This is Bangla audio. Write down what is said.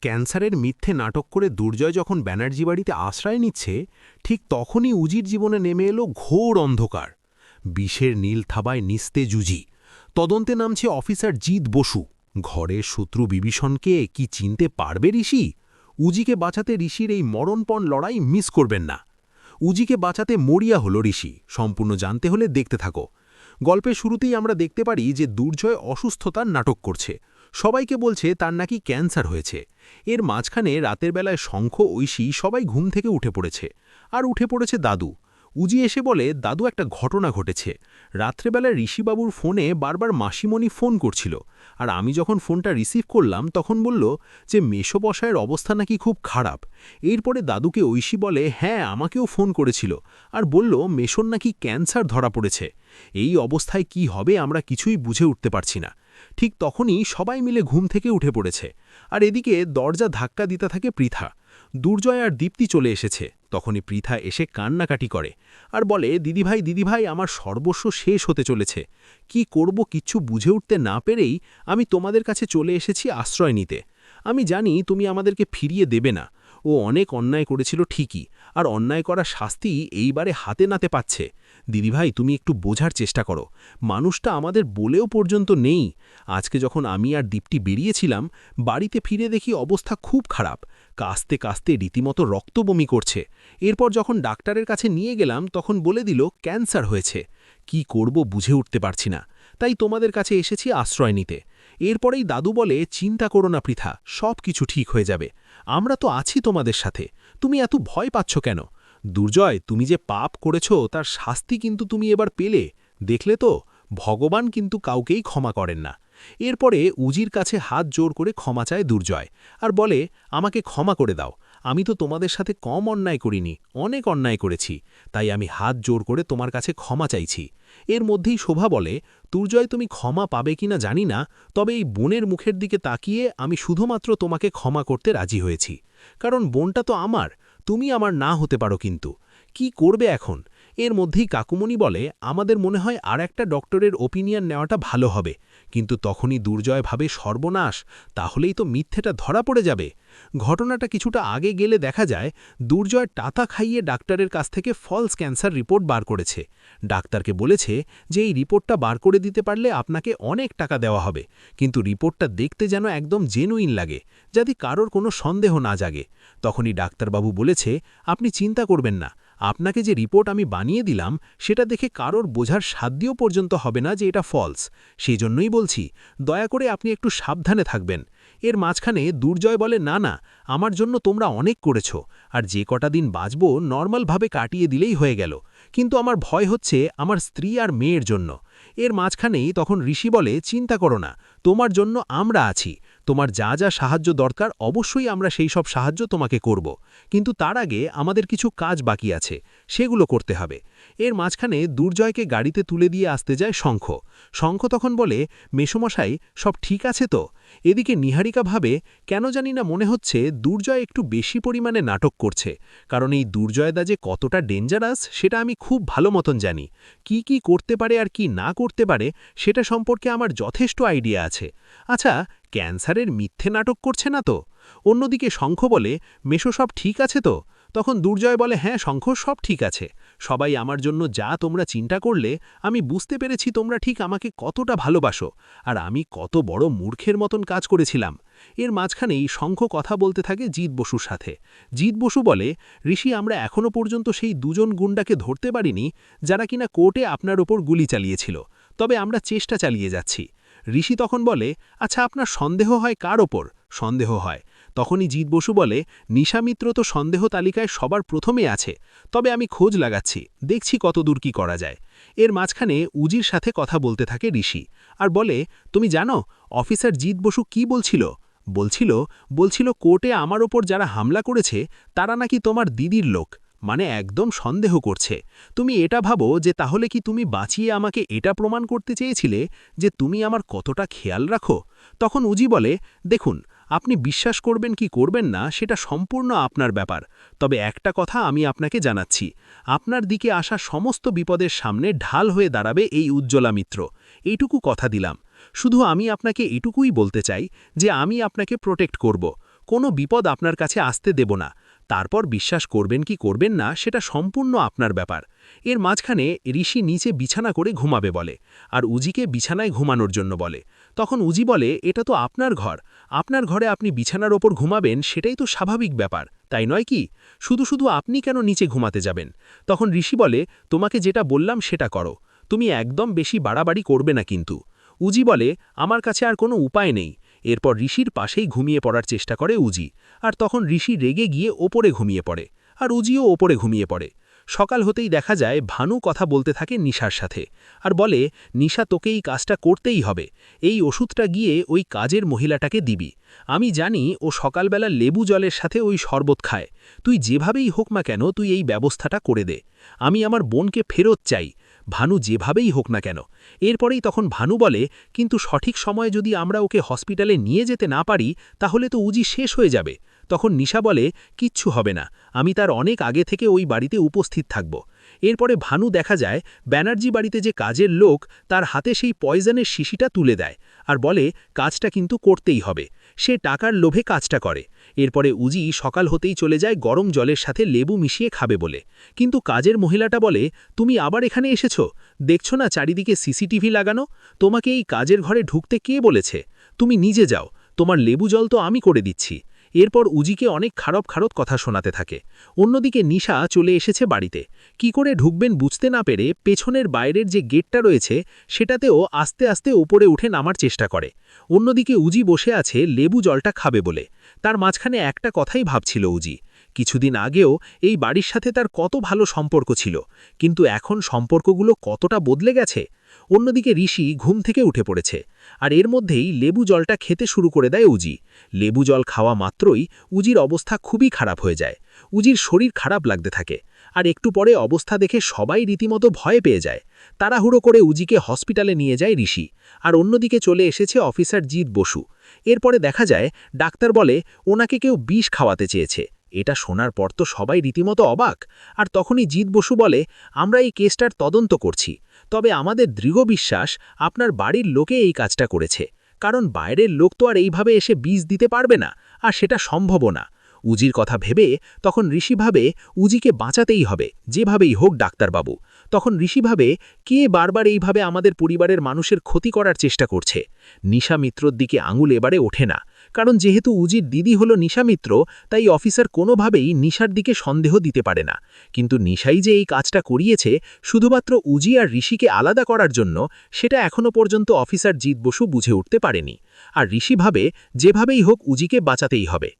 ক্যান্সারের মিথ্যে নাটক করে দুর্জয় যখন ব্যানার্জি বাড়িতে আশ্রয় নিচ্ছে, ঠিক তখনই উজির জীবনে নেমে এলো ঘোর অন্ধকার। বিষের নীল থাবায় নিস্তেজ উজি। তদন্তে নামছে অফিসার জিৎ বসু। ঘরের শত্রু বিভীষণকে কি চিনতে পারবে ঋষি? উজিকে বাঁচাতে ঋষির এই মরণপণ লড়াই মিস করবেন না। উজিকে বাঁচাতে মরিয়া হল ঋষি। সম্পূর্ণ জানতে হলে দেখতে থাকো। গল্পের শুরুতেই আমরা দেখতে পারি যে দুর্জয় অসুস্থতার নাটক করছে। সবাইকে বলছে তার নাকি ক্যান্সার হয়েছে। এর মাঝখানে রাতের বেলায় শঙ্খ, ঐশী সবাই ঘুম থেকে উঠে পড়েছে। আর উঠে পড়েছে দাদু। উজি এসে বলে দাদু একটা ঘটনা ঘটেছে। রাত্রেবেলায় ঋষিবাবুর ফোনে বারবার মাসিমণি ফোন করছিল। আর আমি যখন ফোনটা রিসিভ করলাম তখন বলল যে মেষবসায়ের অবস্থা নাকি খুব খারাপ। এরপরে দাদুকে ঐশী বলে হ্যাঁ আমাকেও ফোন করেছিল আর বলল মেষর নাকি ক্যান্সার ধরা পড়েছে। এই অবস্থায় কি হবে আমরা কিছুই বুঝে উঠতে পারছি না। ঠিক তখনই সবাই মিলে ঘুম থেকে উঠে পড়েছে। আর এদিকে দরজা ধাক্কা দিতে থাকে পৃথা। দুর্জয় আর দীপ্তি চলে এসেছে। তখনই পৃথা এসে কান্নাকাটি করে আর বলে দিদিভাই দিদিভাই আমার সর্বস্ব শেষ হতে চলেছে। কি করব কিচ্ছু বুঝে উঠতে না পেরেই আমি তোমাদের কাছে চলে এসেছি আশ্রয় নিতে। আমি জানি তুমি আমাদেরকে ফিরিয়ে দেবে না। ও অনেক অন্যায় করেছিল ঠিকই, আর অন্যায় করা শাস্তি এইবারে হাতে নাতে পাচ্ছে। দিদিভাই তুমি একটু বোঝার চেষ্টা করো। মানুষটা আমাদের বলেও পর্যন্ত নেই। আজকে যখন আমি আর দীপ্তি বেরিয়েছিলাম, বাড়িতে ফিরে দেখি অবস্থা খুব খারাপ। কাস্তে কাস্তে রীতিমতো রক্তবমি করছে। এরপর যখন ডাক্তারের কাছে নিয়ে গেলাম তখন বলে দিল ক্যান্সার হয়েছে। কি করব বুঝে উঠতে পারছি না। তাই তোমাদের কাছে এসেছি আশ্রয় নিতে। এরপরেই দাদু বলে চিন্তা করো না পৃথা, সব কিছু ঠিক হয়ে যাবে। আমরা তো আছি তোমাদের সাথে। তুমি এত ভয় পাচ্ছ কেন? দুর্জয় তুমি যে পাপ করেছ তার শাস্তি কিন্তু তুমি এবার পেলে। দেখলে তো, ভগবান কিন্তু কাউকেই ক্ষমা করেন না। এরপরে উজির কাছে হাত জোর করে ক্ষমা চায় দুর্জয় আর বলে আমাকে ক্ষমা করে দাও। আমি তো তোমাদের সাথে কম অন্যায় করিনি, অনেক অন্যায় করেছি। তাই আমি হাত জোর করে তোমার কাছে ক্ষমা চাইছি। এর মধ্যেই শোভা বলে দুর্জয় তুমি ক্ষমা পাবে কিনা জানি না, তবে এই বোনের মুখের দিকে তাকিয়ে আমি শুধুমাত্র তোমাকে ক্ষমা করতে রাজি হয়েছি। কারণ বোনটা তো আমার, তুমি আমার না হতে পারো। কিন্তু কি করবে এখন? এর মধ্যেই কাকুমণি বলে আমাদের মনে হয় আর একটা ডক্টরের ওপিনিয়ন নেওয়াটা ভালো হবে। কিন্তু তখনই দুর্জয় ভাবে সর্বনাশ, তাহলেই তো মিথ্যেটা ধরা পড়ে যাবে। ঘটনাটা কিছুটা আগে গেলে দেখা যায় দুর্জয় টাকা খাইয়ে ডাক্তারের কাছ থেকে ফলস ক্যান্সার রিপোর্ট বার করেছে। ডাক্তারকে বলেছে যে এই রিপোর্টটা বার করে দিতে পারলে আপনাকে অনেক টাকা দেওয়া হবে, কিন্তু রিপোর্টটা দেখতে যেন একদম জেনুইন লাগে, যাতে কারোর কোনো সন্দেহ না জাগে। তখনই ডাক্তারবাবু বলেছে আপনি চিন্তা করবেন না, আপনাকে যে রিপোর্ট আমি বানিয়ে দিলাম সেটা দেখে কারোর বোঝার সাধ্যও পর্যন্ত হবে না যে এটা ফলস। সেই জন্যই বলছি দয়া করে আপনি একটু সাবধানে থাকবেন। এর মাঝখানে দুর্জয় বলে না না, আমার জন্য তোমরা অনেক করেছো, আর যে কটা দিন বাঁচব নর্মালভাবে কাটিয়ে দিলেই হয়ে গেল। কিন্তু আমার ভয় হচ্ছে আমার স্ত্রী আর মেয়ের জন্য। এর মাঝখানেই তখন ঋষি বলে চিন্তা করো না, তোমার জন্য আমরা আছি। তোমার যা যা সাহায্য দরকার অবশ্যই আমরা সেই সব সাহায্য তোমাকে করব। কিন্তু তার আগে আমাদের কিছু কাজ বাকি আছে, সেগুলো করতে হবে। এর মাঝখানে দুর্জয়কে গাড়িতে তুলে দিয়ে আসতে যায় শঙ্খ। শঙ্খ তখন বলে মেসোমশাই সব ঠিক আছে তো? এদিকে নিহারিকা ভাবে কেন জানি না মনে হচ্ছে দুর্জয় একটু বেশি পরিমাণে নাটক করছে। কারণ এই দুর্জয়দা যে কতটা ডেঞ্জারাস সেটা আমি খুব ভালো মতন জানি। কি কি করতে পারে আর কি না করতে পারে সেটা সম্পর্কে আমার যথেষ্ট আইডিয়া আছে। আচ্ছা, ক্যান্সারের মিথ্যে নাটক করছে না তো? অন্যদিকে শঙ্খ বলে মেশো সব ঠিক আছে তো? তখন দুর্জয় বলে হ্যাঁ শঙ্খ, সব ঠিক আছে। সবাই আমার জন্য যা তোমরা চিন্তা করলে, আমি বুঝতে পেরেছি তোমরা ঠিক আমাকে কতটা ভালোবাসো, আর আমি কত বড় মূর্খের মতন কাজ করেছিলাম। এর মাঝখানেই শঙ্খ কথা বলতে থাকে জিৎ বসুর সাথে। জিৎ বসু বলে ঋষি আমরা এখনও পর্যন্ত সেই দুজন গুন্ডাকে ধরতে পারিনি যারা কিনা কোর্টে আপনার ওপর গুলি চালিয়েছিল, তবে আমরা চেষ্টা চালিয়ে যাচ্ছি। ঋষি তখন বলে আচ্ছা আপনার সন্দেহ হয় কার ওপর? সন্দেহ হয় তখনই জিৎ বসু বলে নিশামিত্র তো সন্দেহ তালিকায় সবার প্রথমে আছে, তবে আমি খোঁজ লাগাচ্ছি, দেখছি কতদূর কি করা যায়। এর মাঝখানে উজির সাথে কথা বলতে থাকে ঋষি আর বলে তুমি জানো অফিসার জিৎ বসু কি বলছিল? বলছিল কোর্টে আমার ওপর যারা হামলা করেছে তারা নাকি তোমার দিদির লোক, মানে একদম সন্দেহ করছে। তুমি এটা ভাবো যে তাহলে কি তুমি বাঁচিয়ে আমাকে এটা প্রমাণ করতে চেয়েছিলে যে তুমি আমার কতটা খেয়াল রাখো? তখন উজি বলে দেখুন, আপনি বিশ্বাস করবেন কি করবেন না সেটা সম্পূর্ণ আপনার ব্যাপার, তবে একটা কথা আমি আপনাকে জানাচ্ছি, আপনার দিকে আসা সমস্ত বিপদের সামনে ঢাল হয়ে দাঁড়াবে এই উজ্জ্বলা মিত্র, এইটুকু কথা দিলাম। শুধু আমি আপনাকে এটুকুই বলতে চাই যে আমি আপনাকে প্রোটেক্ট করব, কোনো বিপদ আপনার কাছে আসতে দেব না। তারপর বিশ্বাস করবেন কি করবেন না সেটা সম্পূর্ণ আপনার ব্যাপার। এর মাঝখানে ঋষি নিচে বিছানা করে ঘুমাবে বলে, আর উজিকে বিছানায় ঘুমানোর জন্য বলে। তখন উজি বলে, এটা তো আপনার ঘর, আপনার ঘরে আপনি বিছানার ওপর ঘুমাবেন, সেটাই তো স্বাভাবিক ব্যাপার, তাই নয় কি? শুধু শুধু আপনি কেন নিচে ঘুমাতে যাবেন? তখন ঋষি বলে, তোমাকে যেটা বললাম সেটা করো, তুমি একদম বেশি বাড়াবাড়ি করবে না কিন্তু। উজি বলে, আমার কাছে আর কোনো উপায় নেই। এরপর ঋষির পাশেই ঘুমিয়ে পড়ার চেষ্টা করে উজি, আর তখন ঋষি রেগে গিয়ে ওপরে ঘুমিয়ে পড়ে, আর উজিও ওপরে ঘুমিয়ে পড়ে। সকাল হতেই দেখা যায় ভানু কথা বলতে থাকে নিশার সাথে, আর বলে, নিশা তোকে এই কাজটা করতেই হবে, এই ওষুধটা গিয়ে ওই কাজের মহিলাটাকে দিবি। আমি জানি ও সকালবেলা লেবু জলের সাথে ওই শরবত খায়, তুই যেভাবেই হোক না কেন তুই এই ব্যবস্থাটা করে দে। আমি আমার বোনকে ফেরত চাই, ভানু যেভাবেই হোক না কেন। এরপরেই তখন ভানু বলে, কিন্তু সঠিক সময়ে যদি আমরা ওকে হসপিটালে নিয়ে যেতে না পারি তাহলে তো উজি শেষ হয়ে যাবে। তখন নিশা বলে, কিচ্ছু হবে না, আমি তার অনেক আগে থেকে ওই বাড়িতে উপস্থিত থাকব। এরপরে ভানু দেখা যায় ব্যানার্জি বাড়িতে যে কাজের লোক তার হাতে সেই পয়জনের শিশিটা তুলে দেয়, আর বলে, কাজটা কিন্তু করতেই হবে। সে টাকার লোভে কাজটা করে। এরপরে উজি সকাল হতেই চলে যায় গরম জলের সাথে লেবু মিশিয়ে খাবে বলে। কিন্তু কাজের মহিলাটা বলে, তুমি আবার এখানে এসেছ? দেখছো না চারিদিকে সিসিটিভি লাগানো? তোমাকে এই কাজের ঘরে ঢুকতে কে বলেছে? তুমি নিজে যাও, তোমার লেবু জল তো আমি করে দিচ্ছি। এরপর উজিকে অনেক খারাপ খারাপ কথা শোনাতে থাকে। অন্যদিকে নিশা চলে এসেছে বাড়িতে। কি করে ঢুকবেন বুঝতে না পেরে পেছনের বাইরের যে গেটটা রয়েছে সেটাতেও আস্তে আস্তে উপরে উঠে নামার চেষ্টা করে। অন্যদিকে উজি বসে আছে লেবু জলটা খাবে বলে। তার মাঝখানে একটা কথাই ভাবছিল উজি, কিছুদিন আগেও এই বাড়ির সাথে তার কত ভালো সম্পর্ক ছিল, কিন্তু এখন সম্পর্কগুলো কতটা বদলে গেছে। অন্যদিকে ঋষি ঘুম থেকে উঠে পড়েছে, আর এর মধ্যেই লেবু জলটা খেতে শুরু করে দেয় উজি। লেবু জল খাওয়া মাত্রই উজির অবস্থা খুবই খারাপ হয়ে যায়। উজির শরীর খারাপ লাগতে থাকে, আর একটু পরে অবস্থা দেখে সবাই রীতিমতো ভয় পেয়ে যায়। তাড়াহুড়ো করে উজিকে হসপিটালে নিয়ে যায় ঋষি, আর অন্যদিকে চলে এসেছে অফিসার জিৎ বসু। এরপরে দেখা যায় ডাক্তার বলে, ওনাকে কেউ বিষ খাওয়াতে চেয়েছে। এটা শোনার পর তো সবাই রীতিমতো অবাক। আর তখনই জিৎ বসু বলে, আমরা এই কেসটার তদন্ত করছি, তবে আমাদের দৃঢ় বিশ্বাস আপনার বাড়ির লোকে এই কাজটা করেছে, কারণ বাইরের লোক তো আর এইভাবে এসে বিষ দিতে পারবে না, আর সেটা সম্ভবও না। উজির কথা ভেবে তখন ঋষি ভাবে উজিকে বাঁচাতেই হবে, যেভাবেই হোক ডাক্তারবাবু। তখন ঋষি ভাবে, কে বারবার এইভাবে আমাদের পরিবারের মানুষের ক্ষতি করার চেষ্টা করছে? নিশা মিত্রর দিকে আঙুল এবারে ওঠে না, কারণ যেহেতু উজির দিদি হলো নিশা মিত্র, তাই অফিসার কোনোভাবেই নিশার দিকে সন্দেহ দিতে পারে না। কিন্তু নিশাই যে এই কাজটা করিয়েছে শুধুমাত্র উজি আর ঋষিকে আলাদা করার জন্য, সেটা এখনও পর্যন্ত অফিসার জিৎ বসু বুঝে উঠতে পারেনি। আর ঋষি ভাবে, যেভাবেই হোক উজিকে বাঁচাতেই হবে।